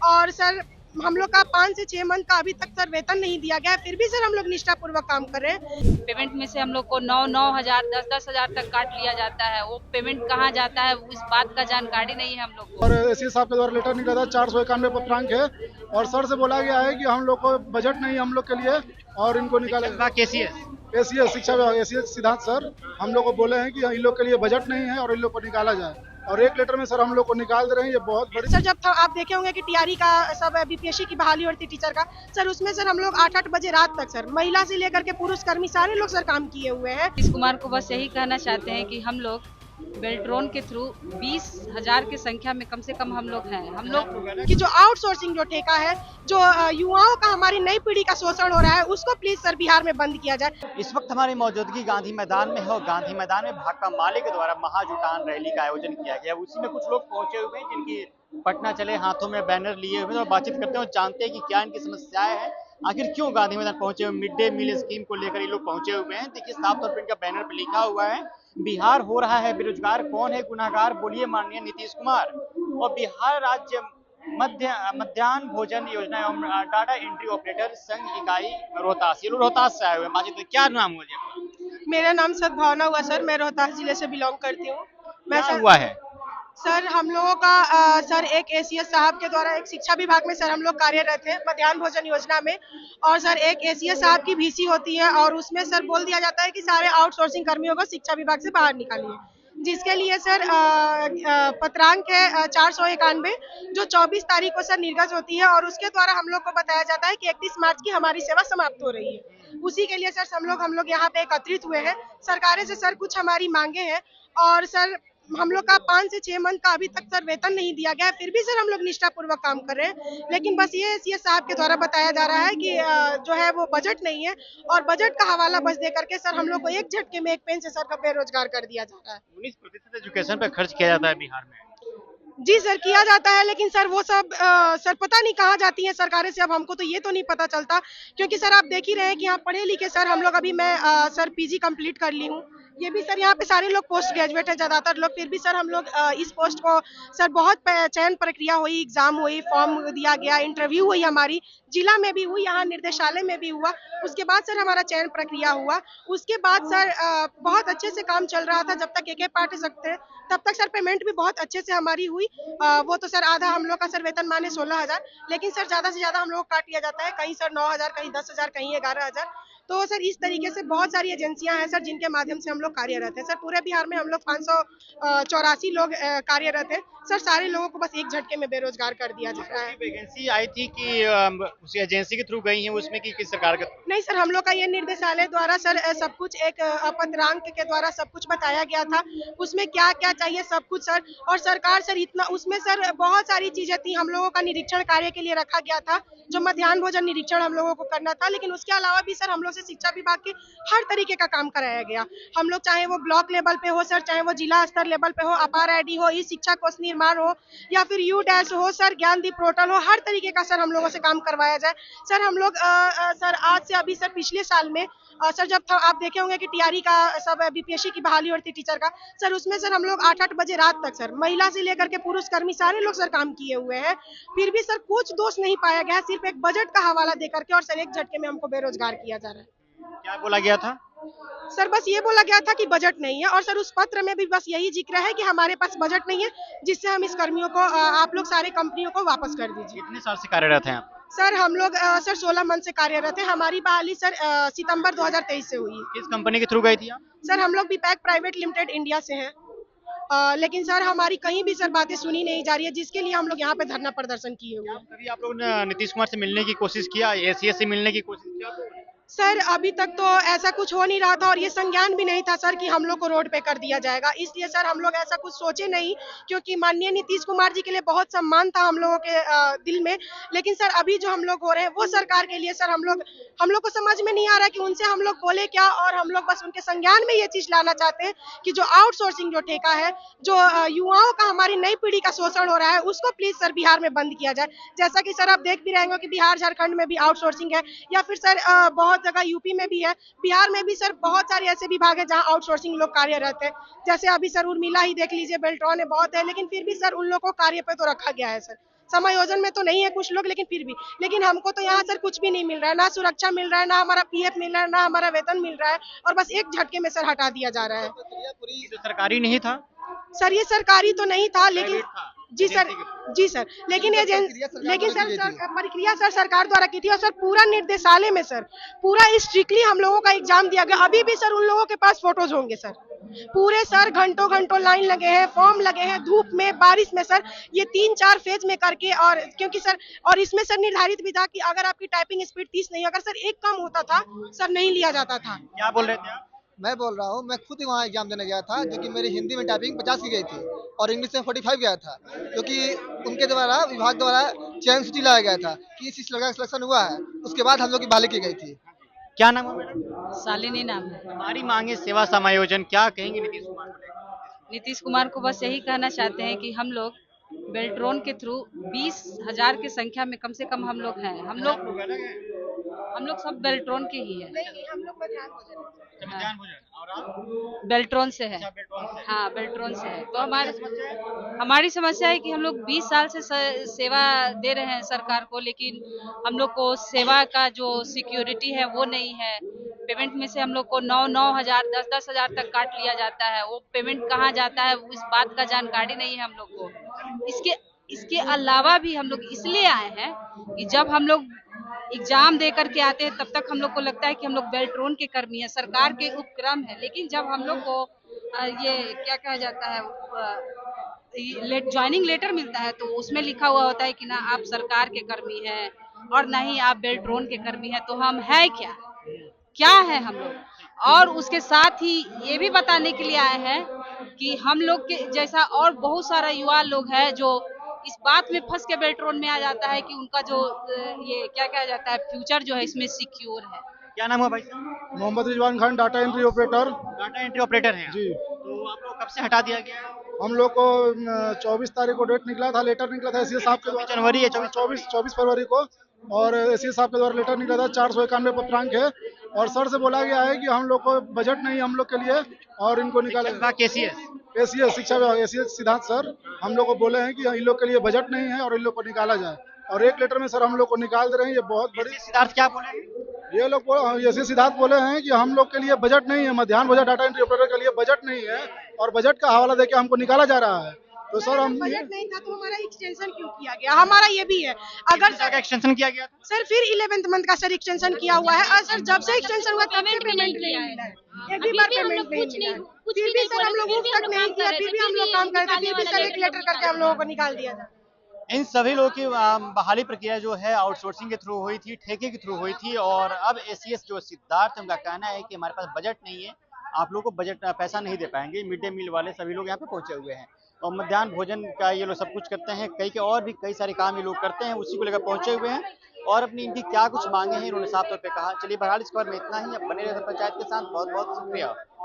और सर हम लोग का 5 से 6 मंथ का अभी तक सर वेतन नहीं दिया गया है, फिर भी सर हम लोग निष्ठापूर्वक काम कर रहे हैं। पेमेंट में से हम लोग को 9-9 हजार 10-10 हजार तक काट लिया जाता है। वो पेमेंट कहाँ जाता है इस बात का जानकारी नहीं है हम लोग को। और एसी साहब के द्वारा लेटर निकला था 491 पत्रांक है और सर से बोला गया है कि हम लोग को बजट नहीं है हम लोग के लिए और इनको निकालेगा एसीएस शिक्षा विभाग एसीएस सिद्धांत सर हम लोग को बोले हैं कि इन लोग के लिए बजट नहीं है और इन लोग को निकाला जाए और एक लेटर में सर हम लोग को निकाल दे रहे हैं। ये बहुत बड़ी सर जब आप देखे होंगे कि टीआरई का सब बीपीएससी की बहाली होती टीचर का सर, उसमें सर हम लोग 8-8 बजे रात तक सर महिला से लेकर के पुरुष कर्मी सारे लोग सर काम किए हुए हैं। नीतीश कुमार को बस यही कहना चाहते हैं कि हम लोग बेल्ट्रॉन के थ्रू 20,000 की संख्या में कम से कम हम लोग हैं। हम लोग कि जो आउटसोर्सिंग जो ठेका है, जो युवाओं का हमारी नई पीढ़ी का शोषण हो रहा है, उसको प्लीज सर बिहार में बंद किया जाए। इस वक्त हमारी मौजूदगी गांधी मैदान में है और गांधी मैदान में भाकपा माले के द्वारा महाजुटान रैली का आयोजन किया गया। उसी में कुछ लोग पहुंचे हुए हैं जिनकी पटना चले हाथों में बैनर लिए हुए हैं और बातचीत करते हैं और जानते हैं कि क्या इनकी समस्याएं हैं, आखिर क्यों गांधी मैदान पहुंचे हुए। मिड डे मील स्कीम को लेकर ये लोग पहुंचे हुए हैं। देखिए साफ तौर पर इनका बैनर पर लिखा हुआ है, बिहार हो रहा है बेरोजगार, कौन है गुनाहगार, बोलिए माननीय नीतीश कुमार। और बिहार राज्य मध्याह्न भोजन योजना एवं डाटा एंट्री ऑपरेटर संघ इकाई रोहतास, ये लोग रोहतास से आए हुए हैं। क्या नाम हुआ जी? मेरा नाम सद्भावना हुआ सर, मैं रोहतास जिले से बिलोंग करती हूँ। मैं क्या हुआ है सर हम लोगों का सर एक एसीएस साहब के द्वारा एक शिक्षा विभाग में सर हम लोग कार्यरत हैं मध्याह्न भोजन योजना में, और सर एक एसीएस साहब की भीसी होती है और उसमें सर बोल दिया जाता है कि सारे आउटसोर्सिंग कर्मियों को शिक्षा विभाग से बाहर निकालिए, जिसके लिए सर पत्रांक है 491 जो 24 तारीख को सर निर्गत होती है और उसके द्वारा हम लोग को बताया जाता है कि 31 मार्च की हमारी सेवा समाप्त हो रही है। उसी के लिए सर हम लोग यहाँ पे एकत्रित हुए हैं। सरकारें से सर कुछ हमारी मांगे हैं और सर हम लोग का 5 से 6 मंथ का अभी तक सर वेतन नहीं दिया गया है, फिर भी सर हम लोग निष्ठापूर्वक काम कर रहे हैं। लेकिन बस ये सीएस साहब के द्वारा बताया जा रहा है कि जो है वो बजट नहीं है और बजट का हवाला बस दे करके सर हम लोग को एक झटके में एक पेन से सर का बेरोजगार कर दिया जा रहा है। 19% एजुकेशन पे खर्च किया जाता है बिहार में। जी सर किया जाता है, लेकिन सर वो सब सर पता नहीं कहाँ जाती हैं सरकारें से, अब हमको तो ये तो नहीं पता चलता, क्योंकि सर आप देख ही रहे हैं कि यहाँ पढ़े लिखे सर हम लोग, अभी मैं सर पीजी कंप्लीट कर ली हूँ, ये भी सर यहाँ पे सारे लोग पोस्ट ग्रेजुएट है ज्यादातर लोग, फिर भी सर हम लोग इस पोस्ट को सर बहुत चयन प्रक्रिया हुई, एग्जाम हुई, फॉर्म दिया गया, इंटरव्यू हुई, हमारी जिला में भी हुई, यहाँ निर्देशालय में भी हुआ, उसके बाद सर हमारा चयन प्रक्रिया हुआ। उसके बाद सर बहुत अच्छे से काम चल रहा था, जब तक एक पार्टी सकते तब तक सर पेमेंट भी बहुत अच्छे से हमारी हुई। वो तो सर आधा हम लोग का सर वेतन माने 16,000, लेकिन सर ज्यादा से ज्यादा हम लोग काट लिया जाता है, कहीं सर 9,000, कहीं 10,000, कहीं 11,000। तो सर इस तरीके से बहुत सारी एजेंसियां हैं सर जिनके माध्यम से हम लोग कार्यरत हैं। सर पूरे बिहार में हम लोग 584 लोग कार्यरत हैं सर। सारे लोगों को बस एक झटके में बेरोजगार कर दिया जा रहा है। वैकेंसी आई थी कि उसी एजेंसी के थ्रू गई है, उसमें कि किस सरकार के? नहीं सर, हम लोग का ये निर्देशालय द्वारा सर सब कुछ एक पत्रांक के द्वारा सब कुछ बताया गया था, उसमें क्या क्या चाहिए सब कुछ सर, और सरकार सर इतना उसमें सर बहुत सारी चीजें थी। हम लोगों का निरीक्षण कार्य के लिए रखा गया था, जो मध्याह्न भोजन निरीक्षण हम लोगों को करना था, लेकिन उसके अलावा भी सर हम लोग से शिक्षा विभाग के हर तरीके का काम कराया गया। हम लोग चाहे वो ब्लॉक लेवल पे हो सर, चाहे वो जिला स्तर लेवल पे हो, अपार आईडी हो, ई शिक्षा कोष निर्माण हो, या फिर यू डैश हो सर, ज्ञानदीप पोर्टल हो, हर तरीके का सर हम लोगों से काम करवाया जाए। सर हम लोग सर आज से अभी सर पिछले साल में सर जब आप देखे होंगे कि टीआरई का सब बीपीएससी की बहाली होती टीचर का सर, उसमें सर हम लोग 8-8 बजे रात तक सर महिला से लेकर के पुरुष कर्मी सारे लोग सर काम किए हुए हैं, फिर भी सर कुछ दोष नहीं पाया गया, सिर्फ एक बजट का हवाला दे करके, और सर एक झटके में हमको बेरोजगार किया जा रहा है। क्या बोला गया था सर? बस ये बोला गया था कि बजट नहीं है, और सर उस पत्र में भी बस यही जिक्र है कि हमारे पास बजट नहीं है, जिससे हम इस कर्मियों को आप लोग सारे कंपनियों को वापस कर दीजिए। कितने साल से कार्यरत हैं आप? सर हम लोग सर 16 मंथ से कार्यरत है। हमारी बहाली सर सितंबर 2023 से हुई है। किस कंपनी के थ्रू गई थी आप? सर हम लोग बीपैक प्राइवेट लिमिटेड इंडिया से हैं, लेकिन सर हमारी कहीं भी सर बातें सुनी नहीं जा रही है, जिसके लिए हम लोग यहाँ पे धरना प्रदर्शन किए हुए हैं। कभी आप लोगों ने नीतीश कुमार से मिलने की कोशिश किया, एसीएस से मिलने की कोशिश किया? सर अभी तक तो ऐसा कुछ हो नहीं रहा था, और ये संज्ञान भी नहीं था सर कि हम लोग को रोड पे कर दिया जाएगा, इसलिए सर हम लोग ऐसा कुछ सोचे नहीं, क्योंकि माननीय नीतीश कुमार जी के लिए बहुत सम्मान था हम लोगों के दिल में। लेकिन सर अभी जो हम लोग हो रहे हैं वो सरकार के लिए सर हम लोग को समझ में नहीं आ रहा कि उनसे हम लोग बोले क्या, और हम लोग बस उनके संज्ञान में ये चीज लाना चाहते हैं कि जो आउटसोर्सिंग जो ठेका है, जो युवाओं का हमारी नई पीढ़ी का शोषण हो रहा है, उसको प्लीज सर बिहार में बंद किया जाए। जैसा कि सर आप देख भी रहे होंगे कि बिहार झारखंड में भी आउटसोर्सिंग है, या फिर सर बहुत जगह यूपी में भी है, बिहार में भी सर बहुत सारे ऐसे विभाग है जहां आउटसोर्सिंग लोग कार्यरत है। जैसे अभी सर उर्मिला ही देख लीजिए, बेल्ट्रॉन है, बहुत है, लेकिन फिर भी सर उन लोगों को कार्य पे तो रखा गया है सर। समायोजन में तो नहीं है कुछ लोग, लेकिन फिर भी, लेकिन हमको तो यहाँ सर कुछ भी नहीं मिल रहा है, ना सुरक्षा मिल रहा है, ना हमारा पीएफ मिल रहा है, ना हमारा वेतन मिल रहा है, और बस एक झटके में सर हटा दिया जा रहा है। तो सरकारी नहीं था, सर ये सरकारी तो नहीं था, लेकिन प्राइवेट था। जी सर, जी सर, लेकिन सर प्रक्रिया सर सरकार द्वारा की थी, और सर पूरा निर्देशालय में सर पूरा स्ट्रिक्टली हम लोगों का एग्जाम दिया गया। अभी भी सर उन लोगों के पास फोटोज होंगे सर, पूरे सर घंटों घंटों लाइन लगे हैं, फॉर्म लगे हैं, धूप में बारिश में सर, ये 3-4 फेज में करके, और क्योंकि सर और इसमें सर निर्धारित भी था कि अगर आपकी टाइपिंग स्पीड 30 नहीं, अगर सर एक कम होता था सर नहीं लिया जाता था। क्या बोल रहे थे आप? मैं बोल रहा हूँ, मैं खुद ही वहाँ एग्जाम देने गया था, जो कि मेरी हिंदी में टाइपिंग 50 की गई थी और इंग्लिश में 45 गया था, क्योंकि उनके द्वारा विभाग द्वारा चयन सूची लाया गया था कि इस लड़का का सिलेक्शन हुआ है, उसके बाद हम लोग की बहाली की गई थी। क्या नाम है मैडम? शालिनी नाम है। हमारी मांगे सेवा समायोजन, क्या कहेंगे नीतीश कुमार को लेकर? नीतीश कुमार को बस यही कहना चाहते हैं कि हम लोग बेल्ट्रॉन के थ्रू 20,000 की संख्या में कम से कम हम लोग हैं। हम लोग सब बेल्ट्रॉन के ही है। हम लोग मध्याह्न भोजन और आप? बेल्ट्रॉन से है। अच्छा, बेल्ट्रॉन से। हाँ, बेल्ट्रॉन से है। तो हमारी समस्या है कि हम लोग 20 साल से सेवा दे रहे हैं सरकार को, लेकिन हम लोग को सेवा का जो सिक्योरिटी है वो नहीं है। पेमेंट में से हम लोग को 9,000, 10,000 तक काट लिया जाता है। वो पेमेंट कहाँ जाता है इस बात का जानकारी नहीं है हम लोग को। इसके अलावा भी हम लोग इसलिए आए हैं कि जब हम लोग एग्जाम दे करके आते हैं तब तक हम लोग को लगता है कि हम लोग बेल्ट्रॉन के कर्मी हैं, सरकार के उपक्रम है, लेकिन जब हम लोग को ये क्या कहा जाता है ज्वाइनिंग लेटर मिलता है तो उसमें लिखा हुआ होता है कि ना आप सरकार के कर्मी हैं और ना ही आप बेल्ट्रॉन के कर्मी हैं, तो हम है क्या है हम लोग। और उसके साथ ही ये भी बताने के लिए आए हैं कि हम लोग के जैसा और बहुत सारा युवा लोग है जो इस बात में फंस के बेल्ट्रॉन में आ जाता है कि उनका जो ये क्या कहा जाता है फ्यूचर जो है इसमें सिक्योर है। क्या नाम है भाई साहब? Mohammad Rizwan Khan, data entry operator. Data entry operator हैं जी। तो आप लोग कब से हटा दिया गया है? हम लोग को 24 तारीख को डेट निकला था, लेटर निकला था एसीएस साहब के द्वारा। जनवरी है 24 फरवरी को, और एसीएस साहब के द्वारा लेटर निकला था। 491 पत्रांक है, और सर से बोला गया है कि हम लोग को बजट नहीं हम लोग के लिए, और इनको निकाला। एसीएस शिक्षा विभाग, एसीएस सिद्धार्थ सर हम लोग को बोले हैं कि इन लोग के लिए बजट नहीं है और इन लोग को निकाला जाए, और एक लेटर में सर हम लोग को निकाल दे रहे हैं। ये बहुत बड़ी। सिद्धार्थ क्या बोले? ये लोग एसीएस सिद्धार्थ बोले हैं कि हम लोग के लिए बजट नहीं है, मध्याह्न भोजन डाटा एंट्री ऑपरेटर के लिए बजट नहीं है, और बजट का हवाला देके हमको निकाला जा रहा है। तो सर हम बजट नहीं था तो हमारा एक्सटेंशन क्यों किया गया? हमारा ये भी है, अगर सर का एक्सटेंशन किया गया था सर फिर 11th मंथ का सर एक्सटेंशन किया हुआ है, और सर जब से एक्सटेंशन हुआ तब से पेमेंट नहीं मिला है, एक भी बार पेमेंट नहीं मिला है। फिर भी सर हम लोग उफ तक नहीं किया, फिर भी हम लोग काम करते, फिर भी सर एक लेटर करके हम लोगों को निकाल दिया था। इन सभी लोगों की बहाली प्रक्रिया जो है आउटसोर्सिंग के थ्रू हुई थी, ठेके के थ्रू हुई थी, और अब एसीएस जो सिद्धार्थ उनका कहना है कि हमारे पास बजट नहीं है, आप लोग को बजट पैसा नहीं दे पाएंगे। मिड डे मील वाले सभी लोग यहाँ पे पहुंचे हुए हैं, और मध्याह्न भोजन का ये लोग सब कुछ करते हैं, कई सारे काम ये लोग करते हैं, उसी को लेकर पहुंचे हुए हैं, और अपनी इनकी क्या कुछ मांगे हैं इन्होंने साफ तौर पे कहा। चलिए बहरहाल इस खबर में इतना ही। अब बने रहे पंचायत के साथ। बहुत बहुत शुक्रिया।